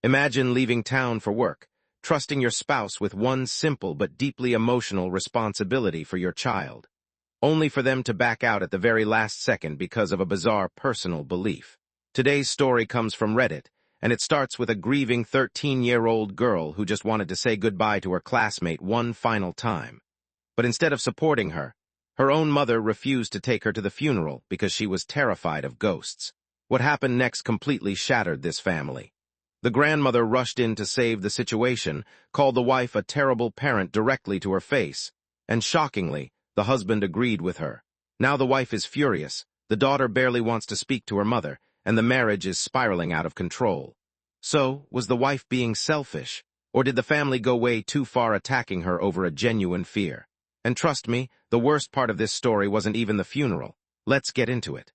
Imagine leaving town for work, trusting your spouse with one simple but deeply emotional responsibility for your child, only for them to back out at the very last second because of a bizarre personal belief. Today's story comes from Reddit, and it starts with a grieving 13-year-old girl who just wanted to say goodbye to her classmate one final time. But instead of supporting her, her own mother refused to take her to the funeral because she was terrified of ghosts. What happened next completely shattered this family. The grandmother rushed in to save the situation, called the wife a terrible parent directly to her face, and shockingly, the husband agreed with her. Now the wife is furious, the daughter barely wants to speak to her mother, and the marriage is spiraling out of control. So, was the wife being selfish, or did the family go way too far attacking her over a genuine fear? And trust me, the worst part of this story wasn't even the funeral. Let's get into it.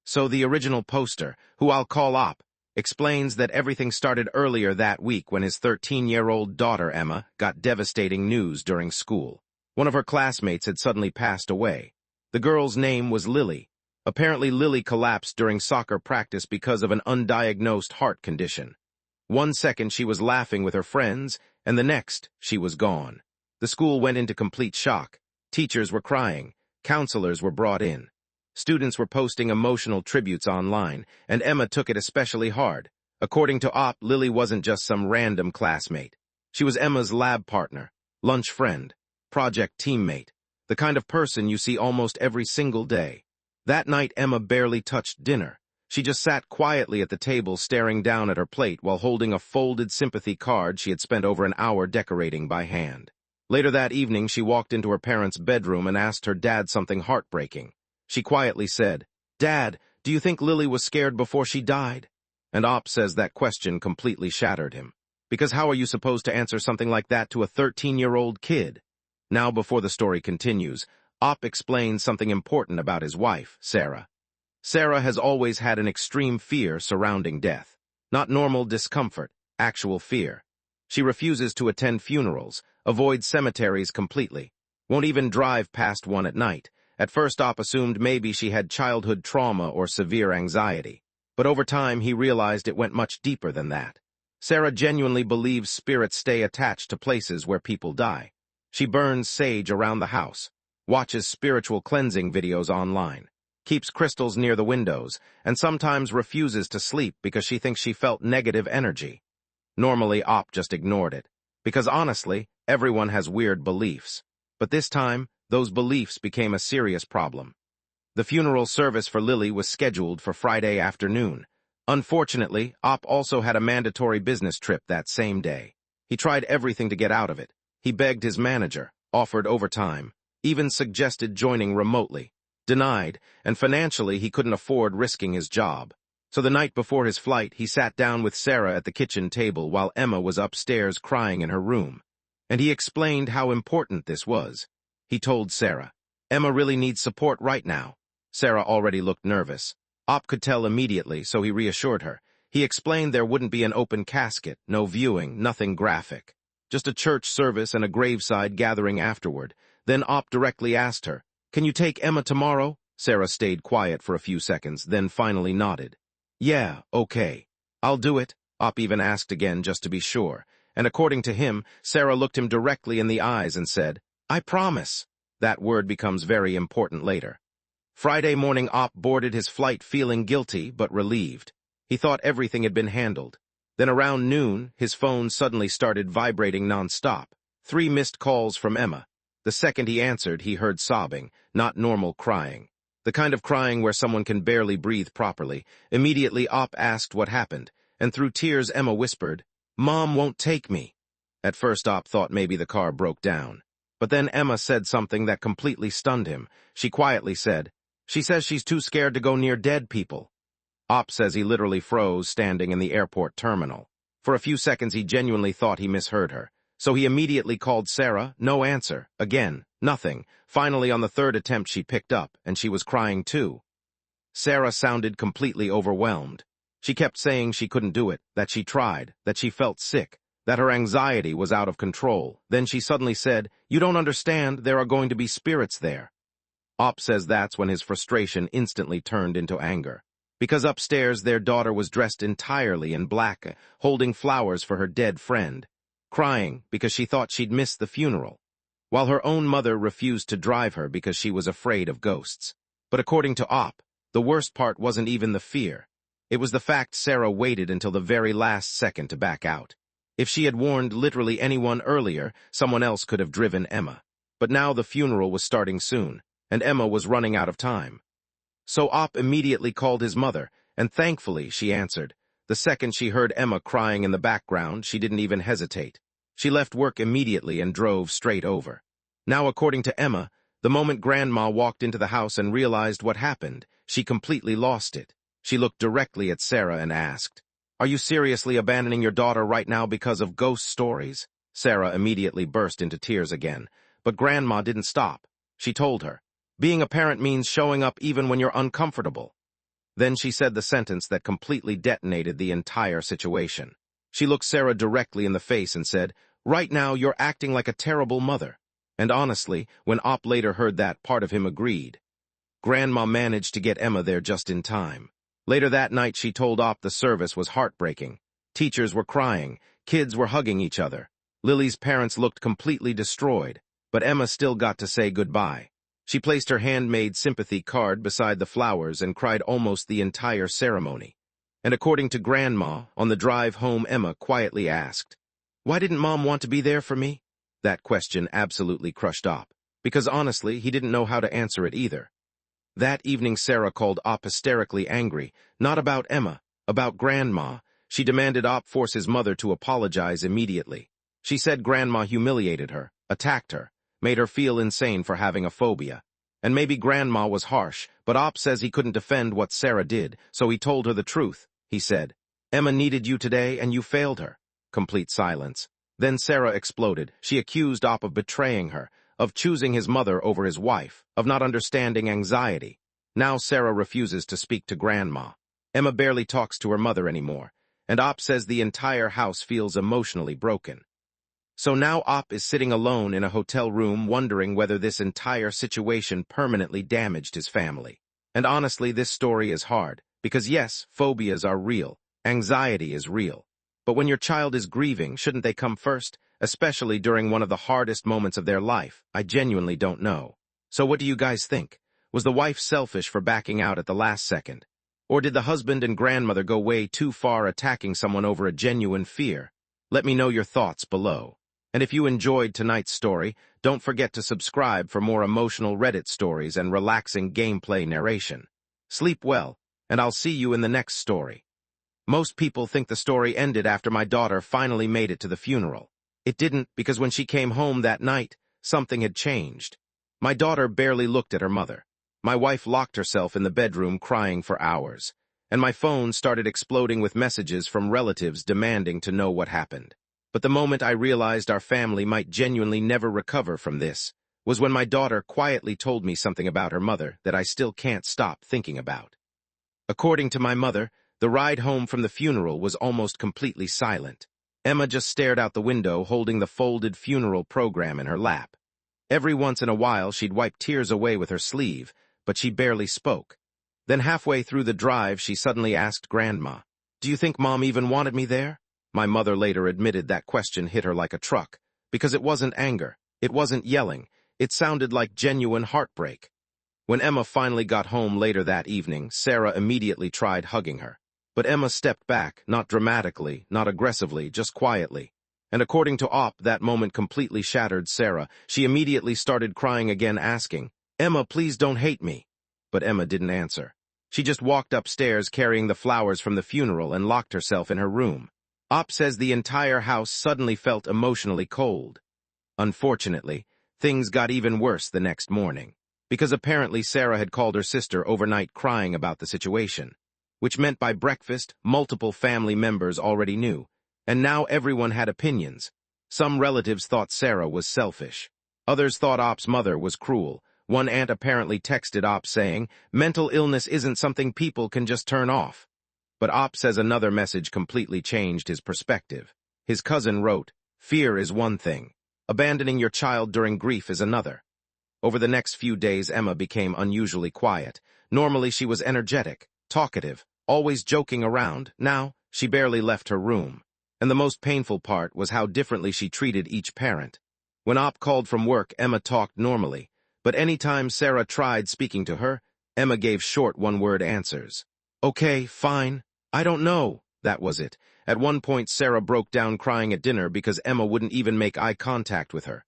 So the original poster, who I'll call Op, explains that everything started earlier that week when his 13-year-old daughter, Emma, got devastating news during school. One of her classmates had suddenly passed away. The girl's name was Lily. Apparently, Lily collapsed during soccer practice because of an undiagnosed heart condition. One second she was laughing with her friends, and the next she was gone. The school went into complete shock. Teachers were crying. Counselors were brought in. Students were posting emotional tributes online, and Emma took it especially hard. According to Op, Lily wasn't just some random classmate. She was Emma's lab partner, lunch friend, project teammate, the kind of person you see almost every single day. That night, Emma barely touched dinner. She just sat quietly at the table staring down at her plate while holding a folded sympathy card she had spent over an hour decorating by hand. Later that evening, she walked into her parents' bedroom and asked her dad something heartbreaking. She quietly said, "Dad, do you think Lily was scared before she died?" And Op says that question completely shattered him. Because how are you supposed to answer something like that to a 13-year-old kid? Now, before the story continues, Op explains something important about his wife, Sarah. Sarah has always had an extreme fear surrounding death. Not normal discomfort, actual fear. She refuses to attend funerals, avoids cemeteries completely, won't even drive past one at night. At first, Op assumed maybe she had childhood trauma or severe anxiety. But over time, he realized it went much deeper than that. Sarah genuinely believes spirits stay attached to places where people die. She burns sage around the house, watches spiritual cleansing videos online, keeps crystals near the windows, and sometimes refuses to sleep because she thinks she felt negative energy. Normally, Op just ignored it, because honestly, everyone has weird beliefs. But this time, those beliefs became a serious problem. The funeral service for Lily was scheduled for Friday afternoon. Unfortunately, Op also had a mandatory business trip that same day. He tried everything to get out of it. He begged his manager, offered overtime, even suggested joining remotely. Denied, and financially he couldn't afford risking his job. So the night before his flight, he sat down with Sarah at the kitchen table while Emma was upstairs crying in her room. And he explained how important this was. He told Sarah, "Emma really needs support right now." Sarah already looked nervous. Op could tell immediately, so he reassured her. He explained there wouldn't be an open casket, no viewing, nothing graphic. Just a church service and a graveside gathering afterward. Then Op directly asked her, "Can you take Emma tomorrow?" Sarah stayed quiet for a few seconds, then finally nodded. "Yeah, okay. I'll do it," Op even asked again just to be sure. And according to him, Sarah looked him directly in the eyes and said, "I promise." That word becomes very important later. Friday morning, Op boarded his flight feeling guilty but relieved. He thought everything had been handled. Then around noon, his phone suddenly started vibrating nonstop. 3 missed calls from Emma. The second he answered, he heard sobbing, not normal crying. The kind of crying where someone can barely breathe properly. Immediately, Op asked what happened, and through tears, Emma whispered, "Mom won't take me." At first, Op thought maybe the car broke down. But then Emma said something that completely stunned him. She quietly said, "She says she's too scared to go near dead people." Op says he literally froze standing in the airport terminal. For a few seconds, he genuinely thought he misheard her. So he immediately called Sarah, no answer. Again, nothing. Finally, on the third attempt, she picked up, and she was crying too. Sarah sounded completely overwhelmed. She kept saying she couldn't do it, that she tried, that she felt sick, that her anxiety was out of control. Then she suddenly said, "You don't understand, there are going to be spirits there." Op says that's when his frustration instantly turned into anger. because upstairs their daughter was dressed entirely in black, holding flowers for her dead friend, crying because she thought she'd missed the funeral, while her own mother refused to drive her because she was afraid of ghosts. But according to Op, the worst part wasn't even the fear. It was the fact Sarah waited until the very last second to back out. If she had warned literally anyone earlier, someone else could have driven Emma. But now the funeral was starting soon, and Emma was running out of time. So Op immediately called his mother, and thankfully she answered. The second she heard Emma crying in the background, she didn't even hesitate. She left work immediately and drove straight over. Now, according to Emma, the moment Grandma walked into the house and realized what happened, she completely lost it. She looked directly at Sarah and asked, "Are you seriously abandoning your daughter right now because of ghost stories?" Sarah immediately burst into tears again, but Grandma didn't stop. She told her, "Being a parent means showing up even when you're uncomfortable." Then she said the sentence that completely detonated the entire situation. She looked Sarah directly in the face and said, "Right now you're acting like a terrible mother." And honestly, when Op later heard that, part of him agreed. Grandma managed to get Emma there just in time. Later that night, she told Op the service was heartbreaking. Teachers were crying, kids were hugging each other. Lily's parents looked completely destroyed, but Emma still got to say goodbye. She placed her handmade sympathy card beside the flowers and cried almost the entire ceremony. And according to Grandma, on the drive home, Emma quietly asked, "Why didn't Mom want to be there for me?" That question absolutely crushed Op, because honestly, he didn't know how to answer it either. That evening, Sarah called Op hysterically angry, not about Emma, about Grandma. She demanded Op force his mother to apologize immediately. She said Grandma humiliated her, attacked her, made her feel insane for having a phobia. And maybe Grandma was harsh, but Op says he couldn't defend what Sarah did, so he told her the truth. He said, "Emma needed you today and you failed her." Complete silence. Then Sarah exploded. She accused Op of betraying her, of choosing his mother over his wife, of not understanding anxiety. Now Sarah refuses to speak to Grandma. Emma barely talks to her mother anymore, and Op says the entire house feels emotionally broken. So now Op is sitting alone in a hotel room wondering whether this entire situation permanently damaged his family. And honestly, this story is hard, because yes, phobias are real, anxiety is real. But when your child is grieving, shouldn't they come first? Especially during one of the hardest moments of their life? I genuinely don't know. So what do you guys think? Was the wife selfish for backing out at the last second? Or did the husband and grandmother go way too far attacking someone over a genuine fear? Let me know your thoughts below. And if you enjoyed tonight's story, don't forget to subscribe for more emotional Reddit stories and relaxing gameplay narration. Sleep well, and I'll see you in the next story. Most people think the story ended after my daughter finally made it to the funeral. It didn't, because when she came home that night, something had changed. My daughter barely looked at her mother. My wife locked herself in the bedroom crying for hours, and my phone started exploding with messages from relatives demanding to know what happened. But the moment I realized our family might genuinely never recover from this was when my daughter quietly told me something about her mother that I still can't stop thinking about. According to my mother, the ride home from the funeral was almost completely silent. Emma just stared out the window holding the folded funeral program in her lap. Every once in a while she'd wipe tears away with her sleeve, but she barely spoke. Then halfway through the drive she suddenly asked Grandma, "Do you think Mom even wanted me there?" My mother later admitted that question hit her like a truck, because it wasn't anger, it wasn't yelling, it sounded like genuine heartbreak. When Emma finally got home later that evening, Sarah immediately tried hugging her. But Emma stepped back, not dramatically, not aggressively, just quietly. And according to Op, that moment completely shattered Sarah. She immediately started crying again, asking, "Emma, please don't hate me." But Emma didn't answer. She just walked upstairs carrying the flowers from the funeral and locked herself in her room. Op says the entire house suddenly felt emotionally cold. Unfortunately, things got even worse the next morning, because apparently Sarah had called her sister overnight crying about the situation, which meant by breakfast, multiple family members already knew, and now everyone had opinions. Some relatives thought Sarah was selfish. Others thought Op's mother was cruel. One aunt apparently texted Op saying, "Mental illness isn't something people can just turn off." But Op says another message completely changed his perspective. His cousin wrote, "Fear is one thing. Abandoning your child during grief is another." Over the next few days, Emma became unusually quiet. Normally she was energetic, talkative, always joking around. Now, she barely left her room. And the most painful part was how differently she treated each parent. When Op called from work, Emma talked normally, but anytime Sarah tried speaking to her, Emma gave short one-word answers. Okay, fine. I don't know. That was it. At one point, Sarah broke down crying at dinner because Emma wouldn't even make eye contact with her.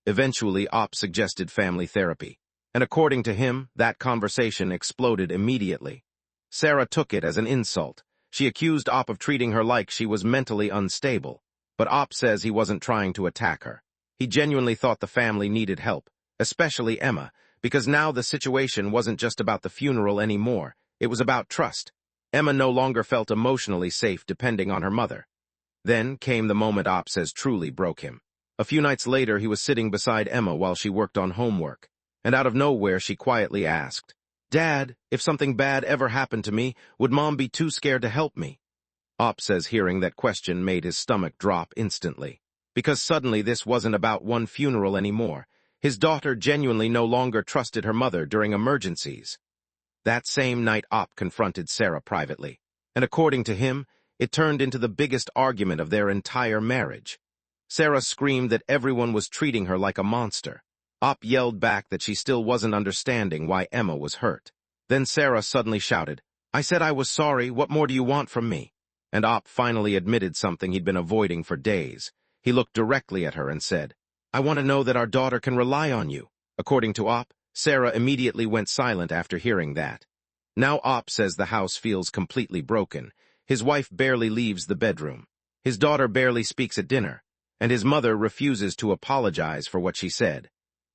Eventually, Op suggested family therapy, and according to him, that conversation exploded immediately. Sarah took it as an insult. She accused Op of treating her like she was mentally unstable, but Op says he wasn't trying to attack her. He genuinely thought the family needed help, especially Emma, because now the situation wasn't just about the funeral anymore, it was about trust. Emma no longer felt emotionally safe depending on her mother. Then came the moment Op says truly broke him. A few nights later, he was sitting beside Emma while she worked on homework, and out of nowhere she quietly asked, "Dad, if something bad ever happened to me, would Mom be too scared to help me?" Op says hearing that question made his stomach drop instantly, because suddenly this wasn't about one funeral anymore. His daughter genuinely no longer trusted her mother during emergencies. That same night, Op confronted Sarah privately, and according to him, it turned into the biggest argument of their entire marriage. Sarah screamed that everyone was treating her like a monster. Op yelled back that she still wasn't understanding why Emma was hurt. Then Sarah suddenly shouted, "I said I was sorry, what more do you want from me?" And Op finally admitted something he'd been avoiding for days. He looked directly at her and said, "I want to know that our daughter can rely on you." According to Op, Sarah immediately went silent after hearing that. Now Op says the house feels completely broken. His wife barely leaves the bedroom. His daughter barely speaks at dinner, and his mother refuses to apologize for what she said.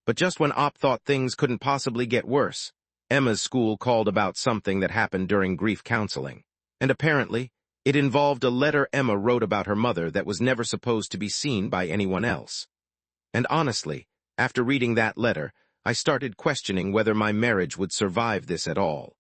But just when Op thought things couldn't possibly get worse, Emma's school called about something that happened during grief counseling. And apparently, it involved a letter Emma wrote about her mother that was never supposed to be seen by anyone else. And honestly, after reading that letter, I started questioning whether my marriage would survive this at all.